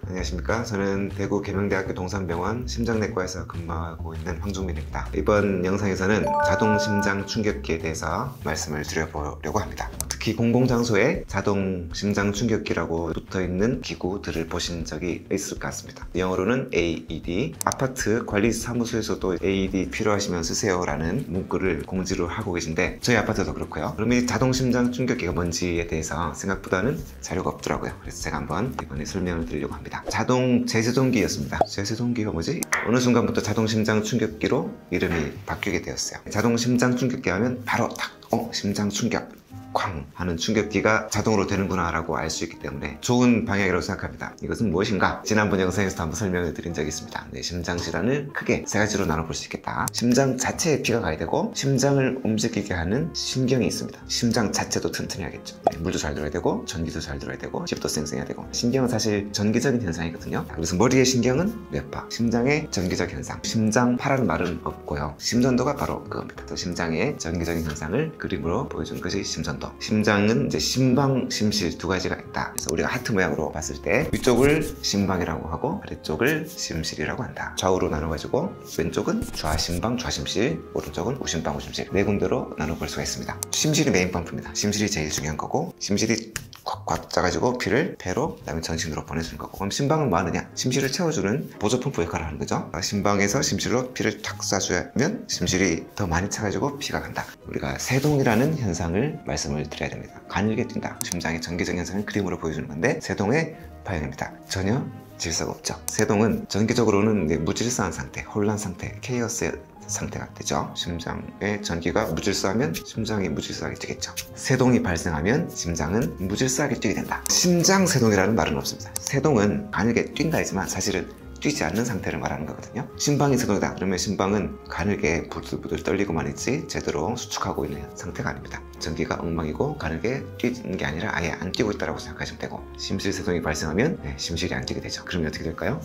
안녕하십니까. 저는 대구 계명대학교 동산병원 심장내과에서 근무하고 있는 황종민입니다. 이번 영상에서는 자동 심장 충격기에 대해서 말씀을 드려보려고 합니다. 특히 공공장소에 자동 심장 충격기라고 붙어있는 기구들을 보신 적이 있을 것 같습니다. 영어로는 AED, 아파트 관리사무소에서도 AED 필요하시면 쓰세요 라는 문구를 공지를 하고 계신데 저희 아파트도 그렇고요. 그럼 이 자동 심장 충격기가 뭔지에 대해서 생각보다는 자료가 없더라고요. 그래서 제가 한번 이번에 설명을 드리려고 합니다. 자동 제세동기였습니다. 제세동기가 뭐지? 어느 순간부터 자동 심장 충격기로 이름이 바뀌게 되었어요. 자동 심장 충격기 하면 바로 딱 심장 충격 쾅 하는 충격기가 자동으로 되는구나 라고 알 수 있기 때문에 좋은 방향이라고 생각합니다. 이것은 무엇인가? 지난번 영상에서도 한번 설명을 드린 적이 있습니다. 심장질환을 크게 세 가지로 나눠볼 수 있겠다. 심장 자체에 피가 가야 되고, 심장을 움직이게 하는 신경이 있습니다. 심장 자체도 튼튼해야겠죠. 물도 잘 들어야 되고, 전기도 잘 들어야 되고, 칩도 쌩쌩해야 되고. 신경은 사실 전기적인 현상이거든요. 그래서 머리의 신경은 뇌파, 심장의 전기적 현상. 심장파라는 말은 없고요. 심전도가 바로 그겁니다. 또 심장의 전기적인 현상을 그림으로 보여준 것이 심전도. 심장은 이제 심방, 심실 두 가지가 있다. 그래서 우리가 하트 모양으로 봤을 때 위쪽을 심방이라고 하고 아래쪽을 심실이라고 한다. 좌우로 나눠가지고 왼쪽은 좌심방, 좌심실, 오른쪽은 우심방, 우심실 네 군데로 나눠볼 수가 있습니다. 심실이 메인 펌프입니다. 심실이 제일 중요한 거고, 심실이 꽉꽉 짜가지고 피를 폐로 그다음에 전신으로 보내주는 거고, 그럼 심방은 뭐 하느냐? 심실을 채워주는 보조 펌프 역할을 하는 거죠. 심방에서 심실로 피를 탁 쏴주면 심실이 더 많이 차가지고 피가 간다. 우리가 세동이라는 현상을 말씀을 드려야 됩니다. 가늘게 뛴다. 심장의 전기적 현상을 그림으로 보여주는 건데 세동의 파형입니다. 전혀 질서가 없죠. 세동은 전기적으로는 무질서한 상태, 혼란 상태, 케이오스의 상태가 되죠. 심장의 전기가 무질서하면 심장이 무질서하게 뛰겠죠. 세동이 발생하면 심장은 무질서하게 뛰게 된다. 심장 세동이라는 말은 없습니다. 세동은 가늘게 뛴다 하지만 사실은 뛰지 않는 상태를 말하는 거거든요. 심방이 세동이다 그러면 심방은 가늘게 부들부들 떨리고만 있지 제대로 수축하고 있는 상태가 아닙니다. 전기가 엉망이고 가늘게 뛰는 게 아니라 아예 안 뛰고 있다고 생각하시면 되고, 심실 세동이 발생하면 심실이 안 뛰게 되죠. 그러면 어떻게 될까요?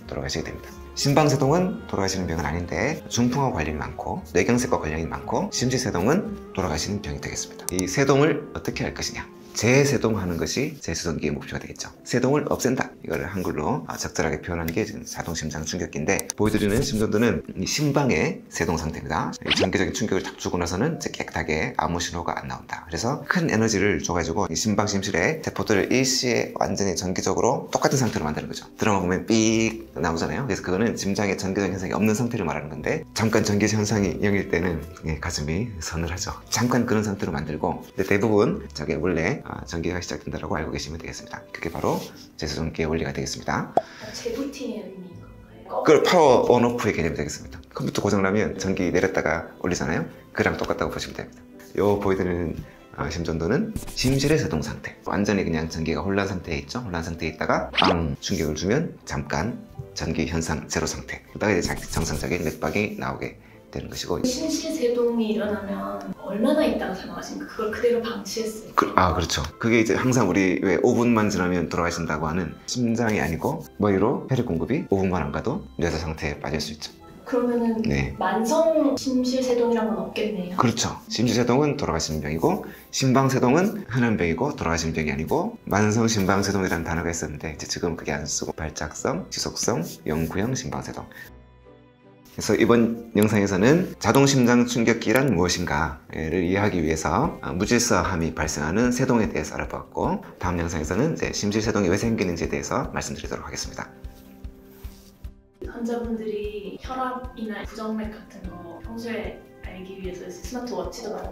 돌아가시게 됩니다. 심방세동은 돌아가시는 병은 아닌데 중풍과 관련이 많고 뇌경색과 관련이 많고, 심실세동은 돌아가시는 병이 되겠습니다. 이 세동을 어떻게 할 것이냐? 재세동하는 것이 제세동기의 목표가 되겠죠. 세동을 없앤다. 이거를 한글로 적절하게 표현하는 게 자동 심장 충격기인데, 보여드리는 심전도는 심방의 세동 상태입니다. 전기적인 충격을 딱 주고 나서는 깨끗하게 아무 신호가 안 나온다. 그래서 큰 에너지를 줘가지고 심방 심실에 세포들을 일시에 완전히 전기적으로 똑같은 상태로 만드는 거죠. 드라마 보면 삑 나오잖아요. 그래서 그거는 심장에 전기적 현상이 없는 상태를 말하는 건데, 잠깐 전기 현상이 영일 때는 가슴이 서늘하죠. 잠깐 그런 상태로 만들고, 근데 대부분 저게 원래 전기가 시작된다고 알고 계시면 되겠습니다. 그게 바로 제세동기의 원리가 되겠습니다. 재부팅의 의미인 건가요? 그걸 파워 온오프의 개념이 되겠습니다. 컴퓨터 고장나면 전기 내렸다가 올리잖아요. 그랑 똑같다고 보시면 됩니다. 요 보여드리는 심전도는 심실의 세동 상태. 완전히 그냥 전기가 혼란 상태에 있죠. 혼란 상태에 있다가 빵 충격을 주면 잠깐 전기 현상 제로 상태. 그다가 이제 정상적인 맥박이 나오게 되는 것이고, 심실세동이 일어나면 얼마나 있다가 사망하십니까? 그걸 그대로 방치했어요. 그렇죠. 그게 이제 항상 우리 왜 5분만 지나면 돌아가신다고 하는, 심장이 아니고 머리로 혈액 공급이 5분만 안 가도 뇌사 상태에 빠질 수 있죠. 그러면은 만성 심실세동이란 건 없겠네요. 그렇죠. 심실세동은 돌아가시는 병이고, 심방세동은 흔한 병이고 돌아가시는 병이 아니고, 만성 심방세동이라는 단어가 있었는데 이제 지금 그게 안 쓰고 발작성, 지속성, 영구형 심방세동. 그래서 이번 영상에서는 자동 심장 충격기란 무엇인가를 이해하기 위해서 무질서함이 발생하는 세동에 대해서 알아보았고, 다음 영상에서는 이제 심실세동이 왜 생기는지에 대해서 말씀드리도록 하겠습니다. 환자분들이 혈압이나 부정맥 같은 거 평소에 알기 위해서 스마트워치도 많이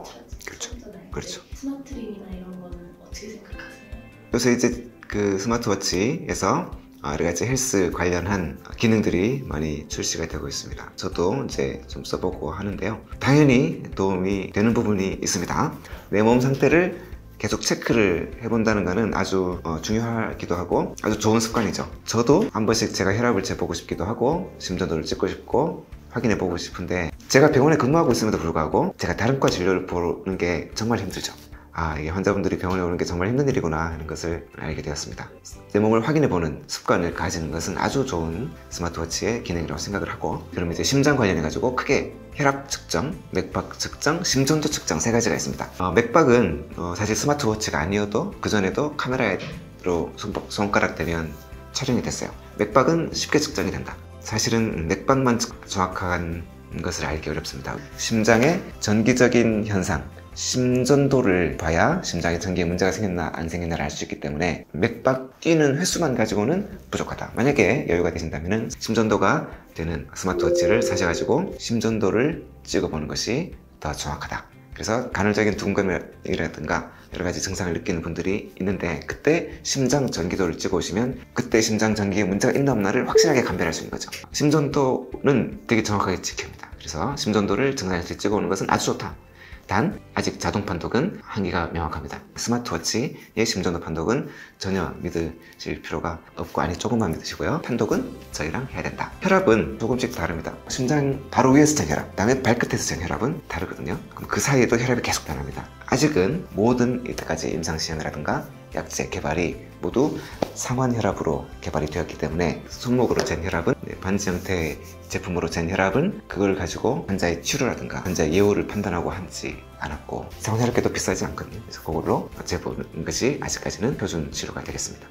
찾잖아요. 그렇죠. 스마트링이나 이런 거는 어떻게 생각하세요? 그래서 이제 그 스마트워치에서 여러 가지 헬스 관련한 기능들이 많이 출시가 되고 있습니다. 저도 이제 좀 써보고 하는데요. 당연히 도움이 되는 부분이 있습니다. 내 몸 상태를 계속 체크를 해본다는 것은 아주 중요하기도 하고 아주 좋은 습관이죠. 저도 한 번씩 제가 혈압을 재보고 싶기도 하고 심전도를 찍고 싶고 확인해 보고 싶은데, 제가 병원에 근무하고 있음에도 불구하고 제가 다른 과 진료를 보는 게 정말 힘들죠. 이게 환자분들이 병원에 오는 게 정말 힘든 일이구나 하는 것을 알게 되었습니다. 내 몸을 확인해보는 습관을 가지는 것은 아주 좋은 스마트워치의 기능이라고 생각을 하고, 그럼 이제 심장 관련해가지고 크게 혈압 측정, 맥박 측정, 심전도 측정 세 가지가 있습니다. 맥박은 사실 스마트워치가 아니어도 그전에도 카메라로 손가락 대면 촬영이 됐어요. 맥박은 쉽게 측정이 된다. 사실은 맥박만 정확한 것을 알기 어렵습니다. 심장의 전기적인 현상, 심전도를 봐야 심장에 전기에 문제가 생겼나 안 생겼나를 알 수 있기 때문에 맥박 뛰는 횟수만 가지고는 부족하다. 만약에 여유가 되신다면 심전도가 되는 스마트워치를 사셔가지고 심전도를 찍어보는 것이 더 정확하다. 그래서 간헐적인 두근거림이라든가 여러 가지 증상을 느끼는 분들이 있는데, 그때 심장 전기도를 찍어 오시면 그때 심장 전기에 문제가 있나 없나를 확실하게 감별할 수 있는 거죠. 심전도는 되게 정확하게 지킵니다. 그래서 심전도를 증상에서 찍어 오는 것은 아주 좋다. 단 아직 자동 판독은 한계가 명확합니다. 스마트워치의 심전도 판독은 전혀 믿으실 필요가 없고, 아니 조금만 믿으시고요. 판독은 저희랑 해야 된다. 혈압은 조금씩 다릅니다. 심장 바로 위에서 잰 혈압, 그다음에 발끝에서 잰 혈압은 다르거든요. 그럼 그 사이에도 혈압이 계속 변합니다. 아직은 모든 이때까지 임상시험이라든가 약제 개발이 모두 상환 혈압으로 개발이 되었기 때문에 손목으로 잰 혈압은, 반지 형태의 제품으로 잰 혈압은 그걸 가지고 환자의 치료라든가 환자의 예후를 판단하고 하지 않았고, 상환 혈압계도 비싸지 않거든요. 그래서 그걸로 재보는 것이 아직까지는 표준 치료가 되겠습니다.